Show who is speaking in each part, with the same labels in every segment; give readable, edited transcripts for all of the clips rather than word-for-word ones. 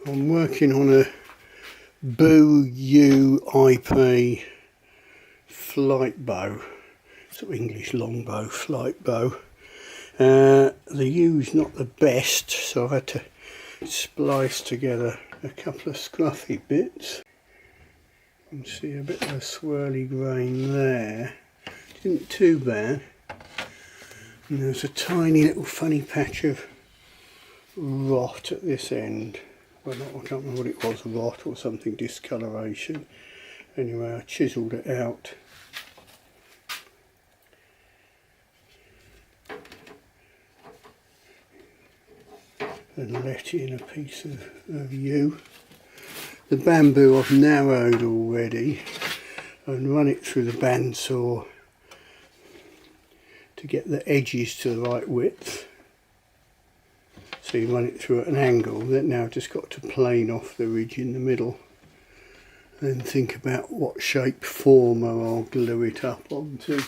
Speaker 1: I'm working on a Yew Ipe Flight Bow, sort of English longbow flight bow. The yew's not the best, so I had to splice together a couple of scruffy bits. You can see a bit of a swirly grain there. Isn't too bad. And there's a tiny little funny patch of rot at this end. Well, I can't remember what it was, rot or something, discoloration. Anyway, I chiselled it out. And let in a piece of yew. The bamboo I've narrowed already and run it through the bandsaw to get the edges to the right width. So you run it through at an angle, then now I've just got to plane off the ridge in the middle. Then think about what shape former I'll glue it up onto.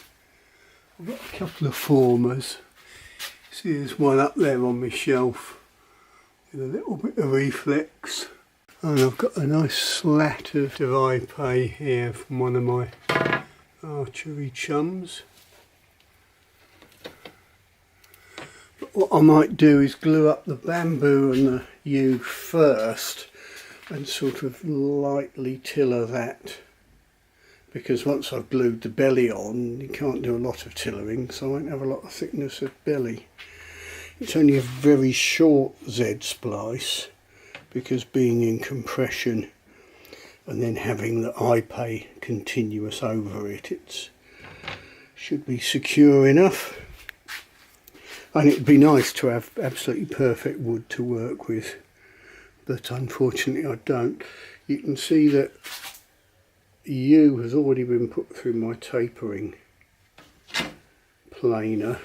Speaker 1: I've got a couple of formers. See, there's one up there on my shelf with a little bit of reflex. And I've got a nice slat of Yew Ipe here from one of my archery chums. What I might do is glue up the bamboo and the yew first and sort of lightly tiller that, because once I've glued the belly on you can't do a lot of tillering, so I won't have a lot of thickness of belly. It's only a very short Z splice because being in compression and then having the Ipe continuous over it, it should be secure enough. And it'd be nice to have absolutely perfect wood to work with, but unfortunately I don't. You can see that yew has already been put through my tapering planer.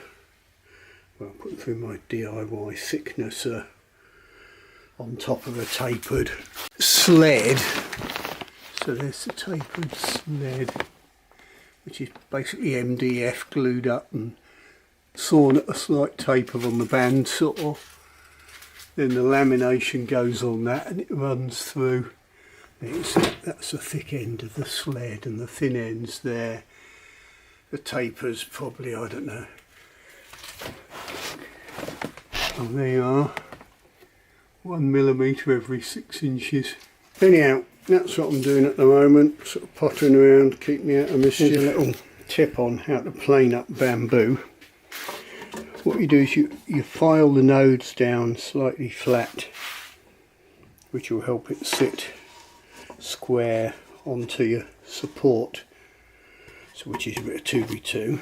Speaker 1: Well, put through my DIY thicknesser on top of a tapered sled. So there's the tapered sled, which is basically MDF glued up and sawn at a slight taper on the bandsaw. Then the lamination goes on that and it runs through. That's the thick end of the sled and the thin ends there. The taper's probably, I don't know. Oh, there you are. 1 millimetre every 6 inches. Anyhow, that's what I'm doing at the moment. Sort of pottering around, keep me out of mischief. Here's a little tip on how to plane up bamboo. What you do is you file the nodes down slightly flat, which will help it sit square onto your support, so which is a bit of 2x2.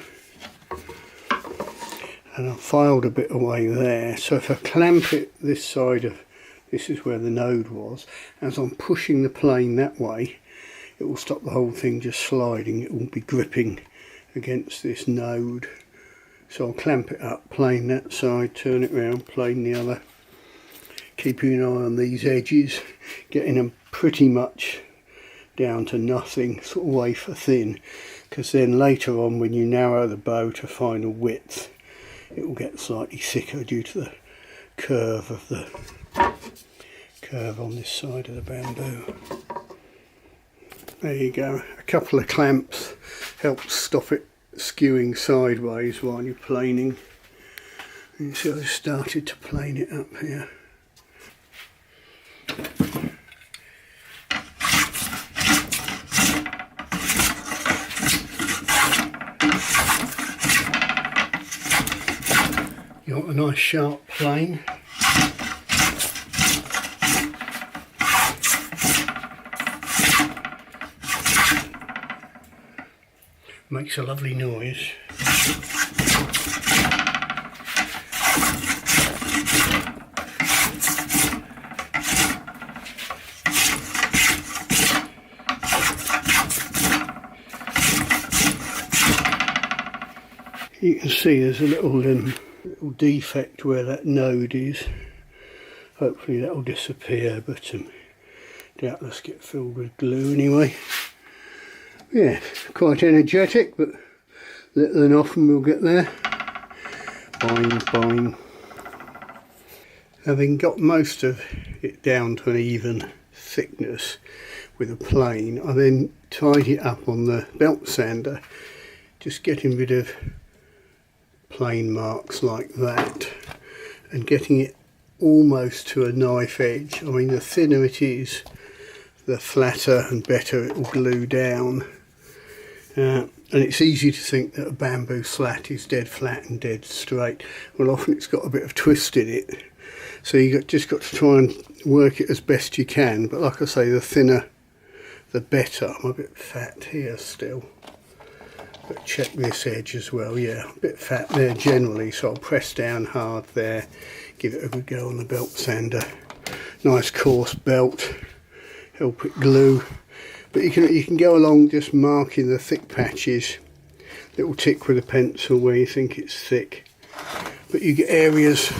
Speaker 1: And I've filed a bit away there, so if I clamp it this side of, this is where the node was, as I'm pushing the plane that way, it will stop the whole thing just sliding. It will be gripping against this node. So I'll clamp it up, plane that side, turn it round, plane the other, keeping an eye on these edges, getting them pretty much down to nothing, sort of wafer thin, because then later on when you narrow the bow to final width, it will get slightly thicker due to the curve on this side of the bamboo. There you go. A couple of clamps help stop it skewing sideways while you're planing. And so I started to plane it up here. You want a nice sharp plane. Makes a lovely noise. You can see there's a little defect where that node is. Hopefully that will disappear, but doubtless get filled with glue anyway. Yeah, quite energetic, but little and often we'll get there. Boing, boing. Having got most of it down to an even thickness with a plane. I then tied it up on the belt sander, just getting rid of plane marks like that and getting it almost to a knife edge. I mean, the thinner it is, the flatter and better it will glue down. And it's easy to think that a bamboo slat is dead flat and dead straight. Well, often it's got a bit of twist in it, so just got to try and work it as best you can. But like I say, the thinner the better. I'm a bit fat here still, but check this edge as well. Yeah, a bit fat there generally, so I'll press down hard there, give it a good go on the belt sander. Nice coarse belt, help it glue. But you can go along just marking the thick patches, little tick with a pencil where you think it's thick. But you get areas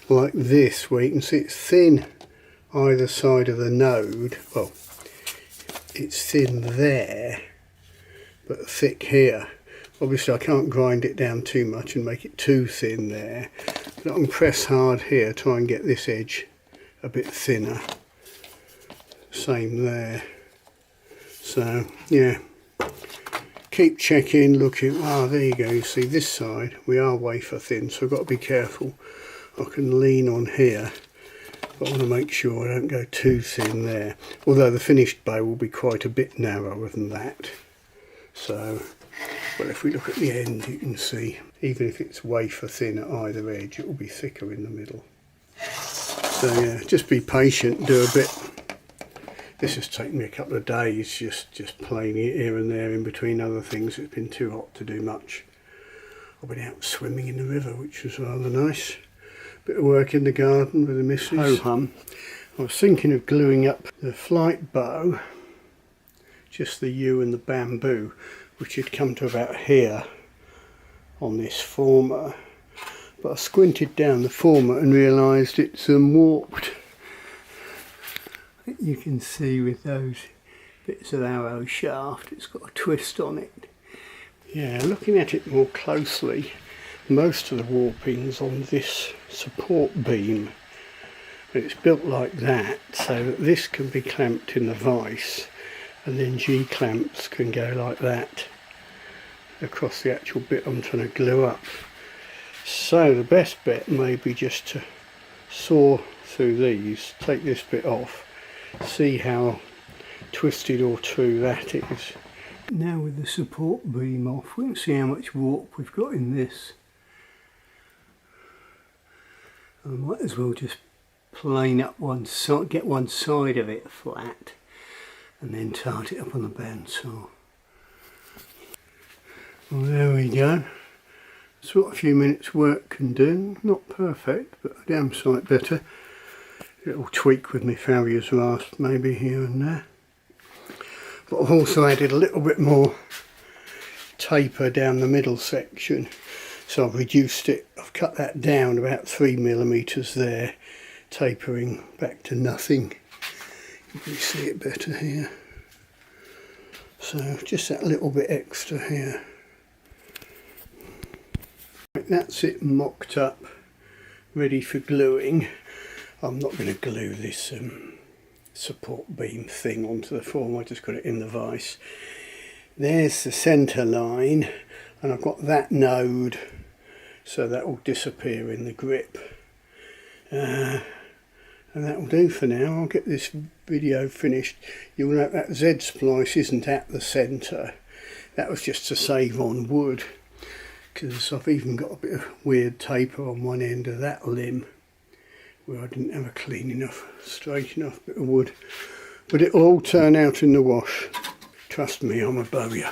Speaker 1: like this where you can see it's thin either side of the node. Well, it's thin there, but thick here. Obviously I can't grind it down too much and make it too thin there, but I can press hard here, try and get this edge a bit thinner. Same there. So yeah, keep checking, looking. Ah, there you go. You see this side we are wafer thin, so I've got to be careful. I can lean on here, but I want to make sure I don't go too thin there, although the finished bow will be quite a bit narrower than that. So, well, if we look at the end, you can see even if it's wafer thin at either edge, it will be thicker in the middle. So yeah, just be patient, do a bit. This has taken me a couple of days, just playing it here and there in between other things. It's been too hot to do much. I've been out swimming in the river, which was rather nice. Bit of work in the garden with the missus. Ho hum. I was thinking of gluing up the flight bow, just the yew and the bamboo, which had come to about here on this former. But I squinted down the former and realised it's warped. You can see with those bits of arrow shaft, it's got a twist on it. Yeah, looking at it more closely, most of the warping's on this support beam. It's built like that so that this can be clamped in the vise, and then G-clamps can go like that across the actual bit I'm trying to glue up. So the best bet may be just to saw through these, take this bit off, see how twisted or true that is. Now with the support beam off, we can see how much warp we've got in this. I might as well just plane up one side, get one side of it flat, and then tart it up on the bandsaw. Well, there we go. That's what a few minutes work can do. Not perfect, but a damn sight better. A little tweak with my farrier's rasp maybe here and there. But I've also added a little bit more taper down the middle section. So I've reduced it, I've cut that down about 3mm there, tapering back to nothing. You can see it better here. So just that little bit extra here. Right, that's it mocked up, ready for gluing. I'm not going to glue this support beam thing onto the form, I just got it in the vise. There's the centre line, and I've got that node, so that will disappear in the grip. And that will do for now. I'll get this video finished. You'll note that Z splice isn't at the centre. That was just to save on wood, because I've even got a bit of weird taper on one end of that limb where I didn't have a clean enough, straight enough bit of wood. But it'll all turn out in the wash. Trust me, I'm a bowyer.